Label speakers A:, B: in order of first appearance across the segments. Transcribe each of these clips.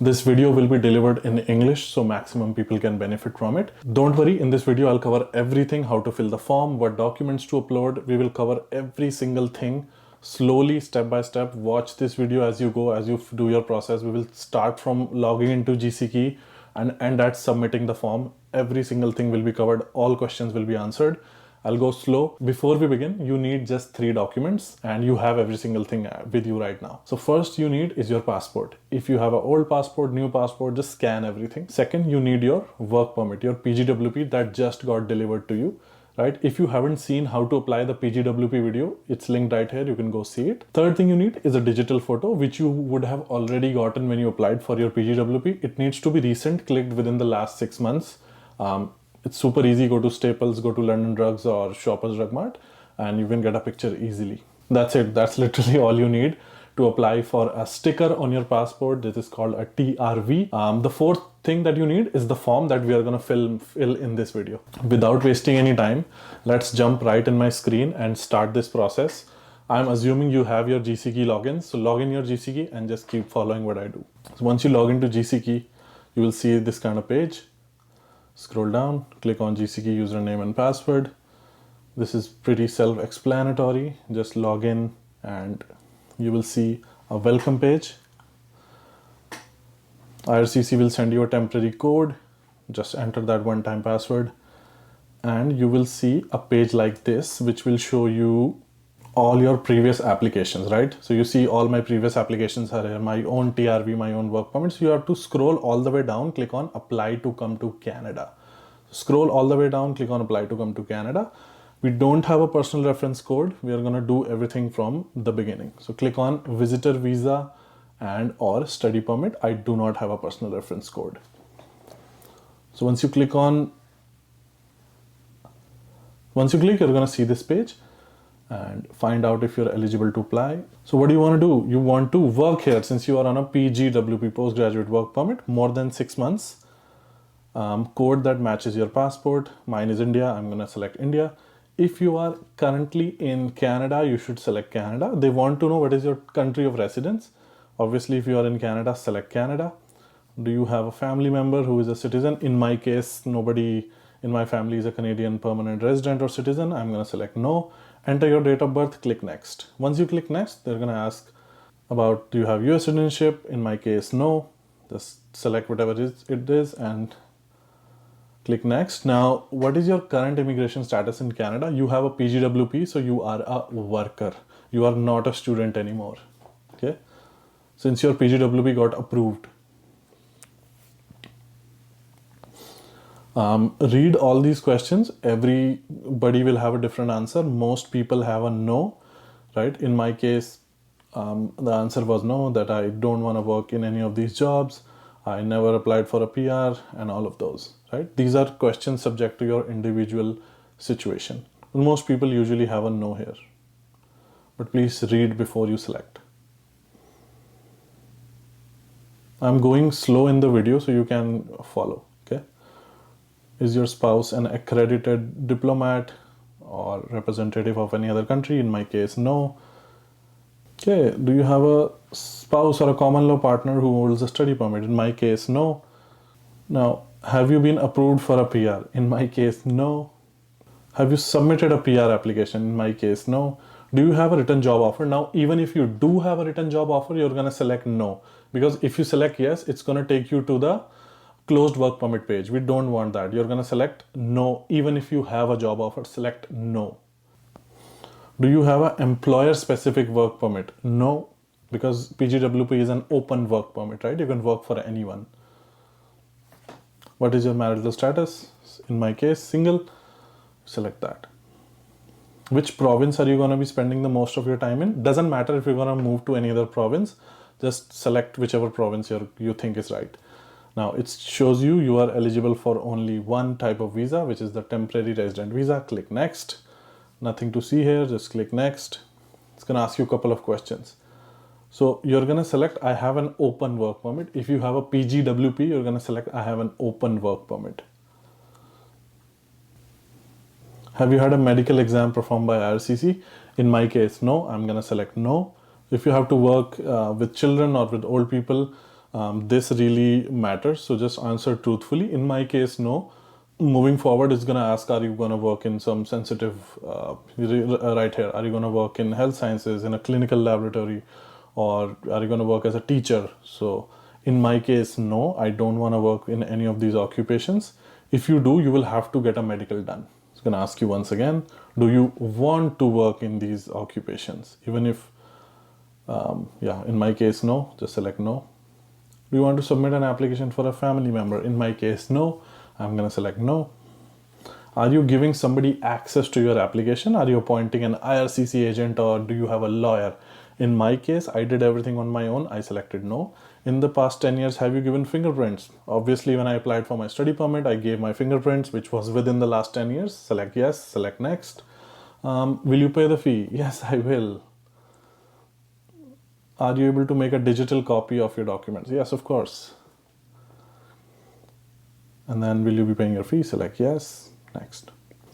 A: This video will be delivered in English so maximum people can benefit from it. Don't worry, in this video I'll cover everything, how to fill the form, what documents to upload. We will cover every single thing slowly, step by step. Watch this video as you go, as you do your process. We will start from logging into GCKey and end at submitting the form. Every single thing will be covered. All questions will be answered. I'll go slow. Before we begin, you need just 3 documents and you have every single thing with you right now. So first you need is your passport. If you have an old passport, new passport, just scan everything. Second, you need your work permit, your Pgwp that just got delivered to you, right? If you haven't seen how to apply the Pgwp video, it's linked right here. You can go see it. Third thing you need is a digital photo, which you would have already gotten when you applied for your Pgwp. It needs to be recent, clicked within the last 6 months. It's super easy. Go to Staples, go to London Drugs or Shoppers Drug Mart, and you can get a picture easily. That's it. That's literally all you need to apply for a sticker on your passport. This is called a TRV. The fourth thing that you need is the form that we are going to fill in this video. Without wasting any time, let's jump right in my screen and start this process. I'm assuming you have your GCKey login. So log in your GCKey and just keep following what I do. So once you log into GCKey, you will see this kind of page. Scroll down, click on GCKey username and password. This is pretty self-explanatory. Just log in and you will see a welcome page. IRCC will send you a temporary code. Just enter that one-time password and you will see a page like this, which will show you all your previous applications, right? So you see all my previous applications are here, my own TRV, my own work permits. You have to scroll all the way down, click on apply to come to Canada. Scroll all the way down, click on apply to come to Canada. We don't have a personal reference code. We are going to do everything from the beginning. So click on visitor visa and or study permit. I do not have a personal reference code. So once you click, you're going to see this page and find out if you're eligible to apply. So what do you want to do? You want to work here since you are on a PGWP, postgraduate work permit, more than 6 months. Code that matches your passport. Mine is India. I'm going to select India. If you are currently in Canada, you should select Canada. They want to know what is your country of residence. Obviously, if you are in Canada, select Canada. Do you have a family member who is a citizen? In my case, nobody in my family is a Canadian permanent resident or citizen. I'm going to select no. Enter your date of birth, click next. Once you click next, they're going to ask about do you have US citizenship? In my case, no. Just select whatever it is and click next. Now, what is your current immigration status in Canada? You have a Pgwp, so you are a worker. You are not a student anymore. Okay. Since your Pgwp got approved. Read all these questions. Everybody will have a different answer. Most people have a no, right? In my case, the answer was no, that I don't want to work in any of these jobs. I never applied for a PR and all of those, right? These are questions subject to your individual situation. Most people usually have a no here, but please read before you select. I'm going slow in the video so you can follow, okay? Is your spouse an accredited diplomat or representative of any other country? In my case, no. Okay, do you have a spouse or a common law partner who holds a study permit? In my case, no. Now, have you been approved for a PR? In my case, no. Have you submitted a PR application? In my case, no. Do you have a written job offer? Now, even if you do have a written job offer, you're going to select no. Because if you select yes, it's going to take you to the closed work permit page. We don't want that. You're going to select no. Even if you have a job offer, select no. Do you have an employer specific work permit? No, because Pgwp is an open work permit, right? You can work for anyone. What is your marital status? In my case, single. Select that. Which province are you going to be spending the most of your time in? Doesn't matter if you're going to move to any other province. Just select whichever province you think is right. Now it shows you are eligible for only one type of visa, which is the temporary resident visa. Click next. Nothing to see here, just click next. It's going to ask you a couple of questions. So you're going to select I have an open work permit. If you have a Pgwp, you're going to select I have an open work permit. Have you had a medical exam performed by IRCC? In my case, no. I'm going to select no. If you have to work with children or with old people, This really matters, so just answer truthfully. In my case, no. Moving forward, it's going to ask, are you going to work in some sensitive, right here, are you going to work in health sciences, in a clinical laboratory, or are you going to work as a teacher? So in my case, no, I don't want to work in any of these occupations. If you do, you will have to get a medical done. It's going to ask you once again, do you want to work in these occupations? Even if, yeah, in my case, no, just select no. Do you want to submit an application for a family member? In my case, no. I'm going to select no. Are you giving somebody access to your application? Are you appointing an IRCC agent, or do you have a lawyer? In my case, I did everything on my own. I selected no. In the past 10 years, have you given fingerprints? Obviously, when I applied for my study permit, I gave my fingerprints, which was within the last 10 years. Select yes, select next. Will you pay the fee? Yes, I will. Are you able to make a digital copy of your documents? Yes, of course. And then will you be paying your fee? Select yes, next.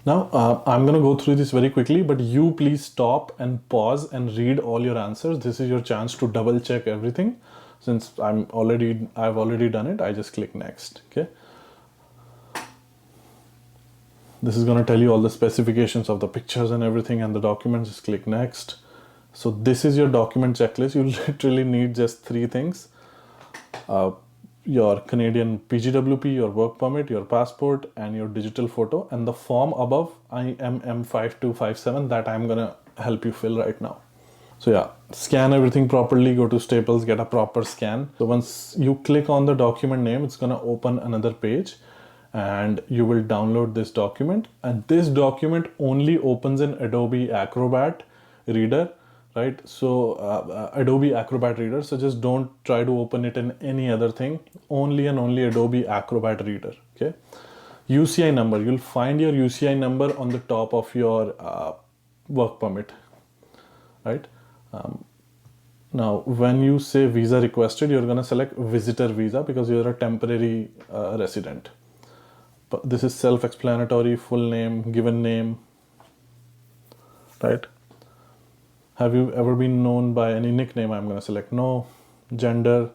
A: Now, I'm going to go through this very quickly, but you please stop and pause and read all your answers. This is your chance to double check everything. Since I've already done it, I just click next, okay? This is going to tell you all the specifications of the pictures and everything and the documents. Just click next. So this is your document checklist. You literally need just 3 things. Your Canadian Pgwp, your work permit, your passport, and your digital photo, and the form above, IMM5257, that I'm gonna help you fill right now. So yeah, scan everything properly, go to Staples, get a proper scan. So once you click on the document name, it's gonna open another page and you will download this document. And this document only opens in Adobe Acrobat Reader, right? So Adobe Acrobat Reader. So just don't try to open it in any other thing. Only and only Adobe Acrobat Reader, okay? UCI number, you'll find your UCI number on the top of your work permit, right? Now, when you say visa requested, you're gonna select visitor visa because you're a temporary resident. But this is self-explanatory, full name, given name, right? Have you ever been known by any nickname? I'm going to select no. Gender,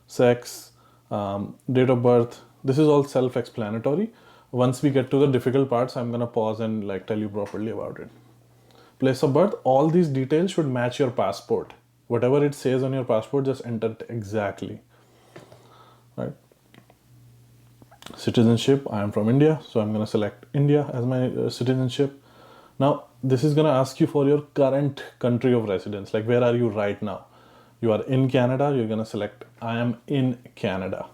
A: sex, date of birth. This is all self-explanatory. Once we get to the difficult parts, I'm going to pause and tell you properly about it. Place of birth, all these details should match your passport. Whatever it says on your passport, just enter it exactly, right? Citizenship, I am from India, so I'm going to select India as my citizenship. Now, this is going to ask you for your current country of residence, like where are you right now? You are in Canada, you're going to select I am in Canada.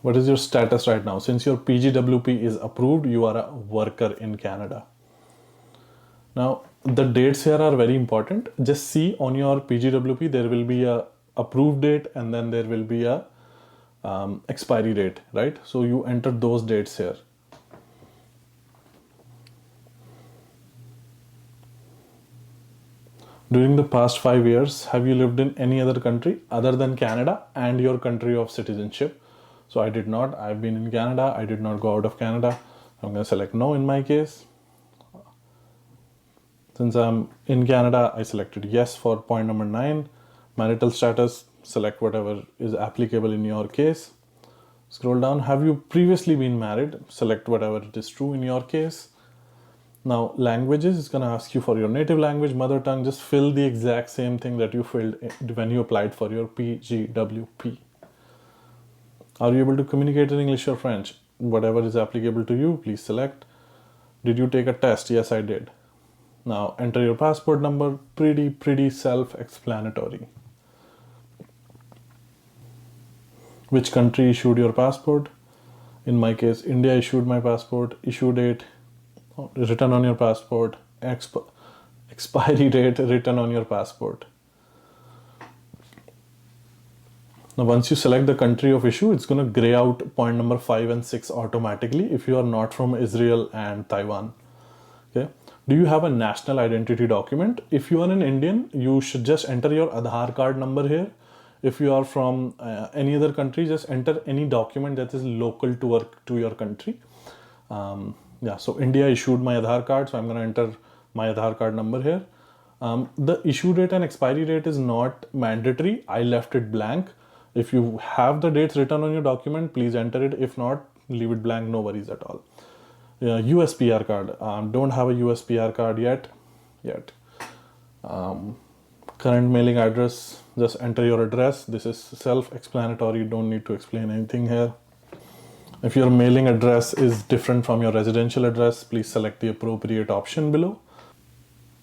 A: What is your status right now? Since your Pgwp is approved, you are a worker in Canada. Now, the dates here are very important. Just see on your Pgwp, there will be a approved date and then there will be a expiry date, right? So you enter those dates here. During the past 5 years, have you lived in any other country other than Canada and your country of citizenship? So I did not. I've been in Canada. I did not go out of Canada. I'm going to select no in my case. Since I'm in Canada, I selected yes for point number 9. Marital status, select whatever is applicable in your case. Scroll down. Have you previously been married? Select whatever it is true in your case. Now, languages is going to ask you for your native language, mother tongue. Just fill the exact same thing that you filled when you applied for your Pgwp. Are you able to communicate in English or French? Whatever is applicable to you, please select. Did you take a test? Yes, I did. Now, enter your passport number. Pretty self-explanatory. Which country issued your passport? In my case, India issued my passport. Issue date, written on your passport. Expiry date, written on your passport. Now, once you select the country of issue, it's going to gray out point number 5 and 6 automatically if you are not from Israel and Taiwan. Okay. Do you have a national identity document? If you are an Indian, you should just enter your Aadhaar card number here. If you are from any other country, just enter any document that is local to your country. Yeah, so India issued my Aadhaar card, so I'm going to enter my Aadhaar card number here. The issue date and expiry date is not mandatory. I left it blank. If you have the dates written on your document, please enter it. If not, leave it blank, no worries at all. USPR card. Don't have a USPR card yet. Current mailing address, just enter your address. This is self-explanatory, don't need to explain anything here. If your mailing address is different from your residential address, please select the appropriate option below.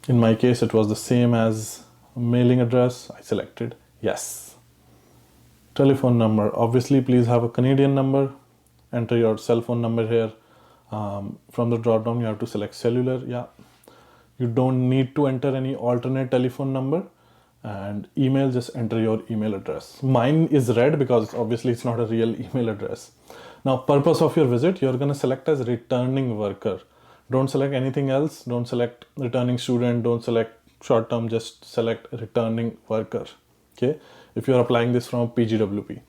A: In my case, it was the same as mailing address. I selected yes. Telephone number, obviously please have a Canadian number. Enter your cell phone number here. From the drop down you have to select cellular. You don't need to enter any alternate telephone number. And email, just enter your email address. Mine is red because obviously it's not a real email address. Now, purpose of your visit, you're going to select as returning worker. Don't select anything else. Don't select returning student. Don't select short term. Just select returning worker. Okay. If you're applying this from Pgwp.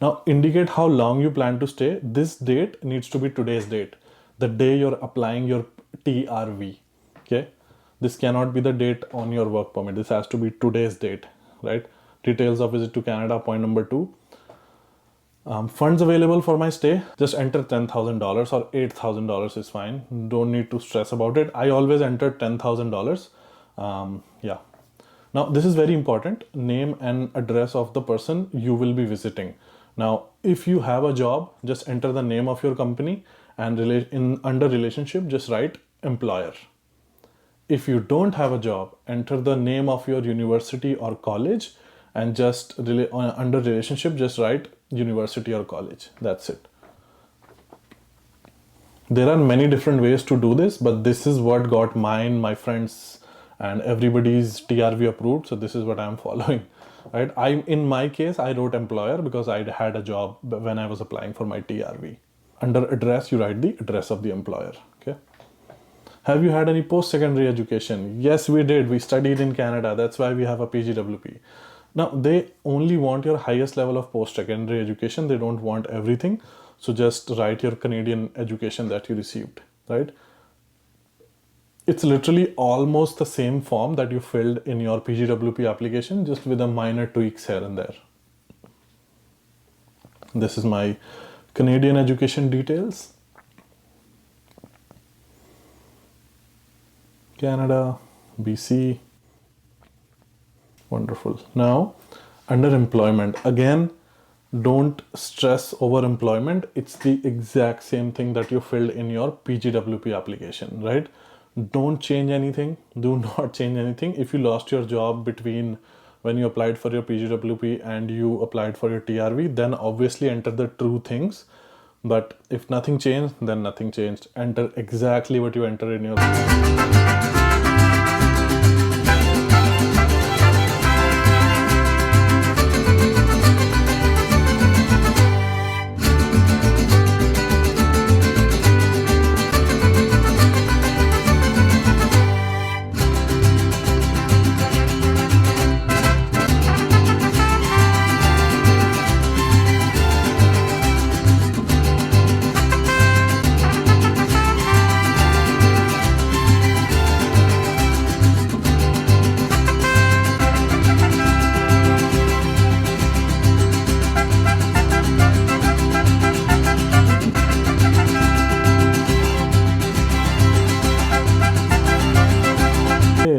A: Now, indicate how long you plan to stay. This date needs to be today's date. The day you're applying your TRV. Okay. This cannot be the date on your work permit. This has to be today's date, right? Details of visit to Canada, point number 2. Funds available for my stay, just enter $10,000 or $8,000 is fine. Don't need to stress about it. I always enter $10,000. Yeah. Now, this is very important. Name and address of the person you will be visiting. Now, if you have a job, just enter the name of your company and under relationship, just write employer. If you don't have a job, enter the name of your university or college and just under relationship, just write university or college. That's it. There are many different ways to do this, but this is what got mine, my friends, and everybody's TRV approved. So this is what I'm following, right? In my case, I wrote employer because I had a job when I was applying for my TRV. Under address, you write the address of the employer. Okay. Have you had any post-secondary education? Yes, we did. We studied in Canada. That's why we have a Pgwp. Now, they only want your highest level of post-secondary education. They don't want everything. So just write your Canadian education that you received, right? It's literally almost the same form that you filled in your Pgwp application, just with a minor tweaks here and there. This is my Canadian education details. Canada, BC. Wonderful. Now, under employment, again, don't stress over employment. It's the exact same thing that you filled in your Pgwp application, right? Don't change anything. Do not change anything. If you lost your job between when you applied for your Pgwp and you applied for your TRV, then obviously enter the true things. But if nothing changed, then nothing changed. Enter exactly what you enter in your...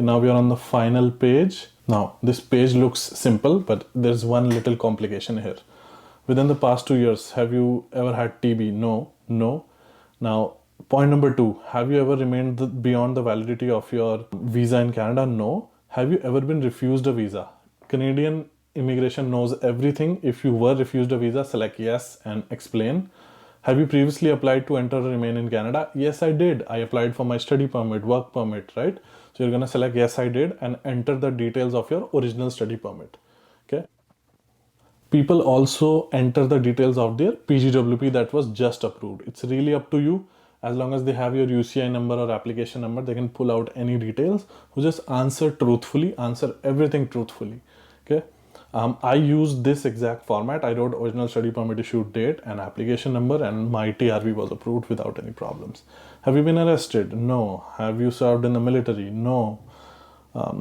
A: Now we are on the final page. Now this page looks simple, but there's one little complication here. Within the past 2 years, have you ever had TB? No. Now, point number 2, have you ever remained beyond the validity of your visa in Canada? No. Have you ever been refused a visa? Canadian immigration knows everything. If you were refused a visa, select yes and explain. Have you previously applied to enter or remain in Canada? Yes, I did. I applied for my study permit, work permit, right? So you're going to select yes, I did, and enter the details of your original study permit. Okay. People also enter the details of their Pgwp that was just approved. It's really up to you. As long as they have your UCI number or application number, they can pull out any details. So just answer truthfully, answer everything truthfully. Okay. I used this exact format. I wrote original study permit issued date and application number, and my TRV was approved without any problems. Have you been arrested? No. Have you served in the military? No.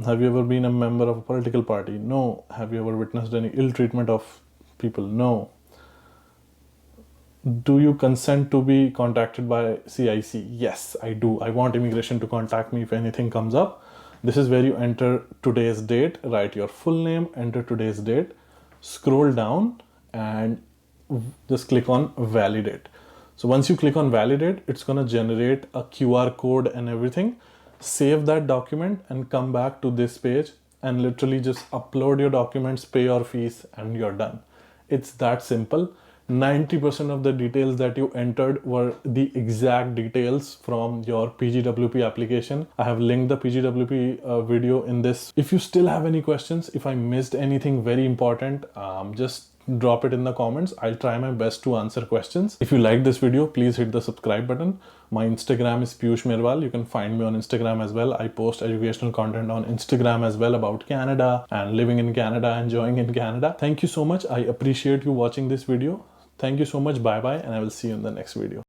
A: Have you ever been a member of a political party? No. Have you ever witnessed any ill treatment of people? No. Do you consent to be contacted by CIC? Yes, I do. I want immigration to contact me if anything comes up. This is where you enter today's date, write your full name, enter today's date, scroll down and just click on validate. So once you click on validate, it's going to generate a QR code and everything. Save that document and come back to this page and literally just upload your documents, pay your fees, and you're done. It's that simple. 90% of the details that you entered were the exact details from your PGWP application. I have linked the PGWP video in this. If you still have any questions, if I missed anything very important, just drop it in the comments. I'll try my best to answer questions. If you like this video, please hit the subscribe button. My Instagram is Piyush Mirwal. You can find me on Instagram as well. I post educational content on Instagram as well about Canada and living in Canada, enjoying in Canada. Thank you so much. I appreciate you watching this video. Thank you so much. Bye bye, and I will see you in the next video.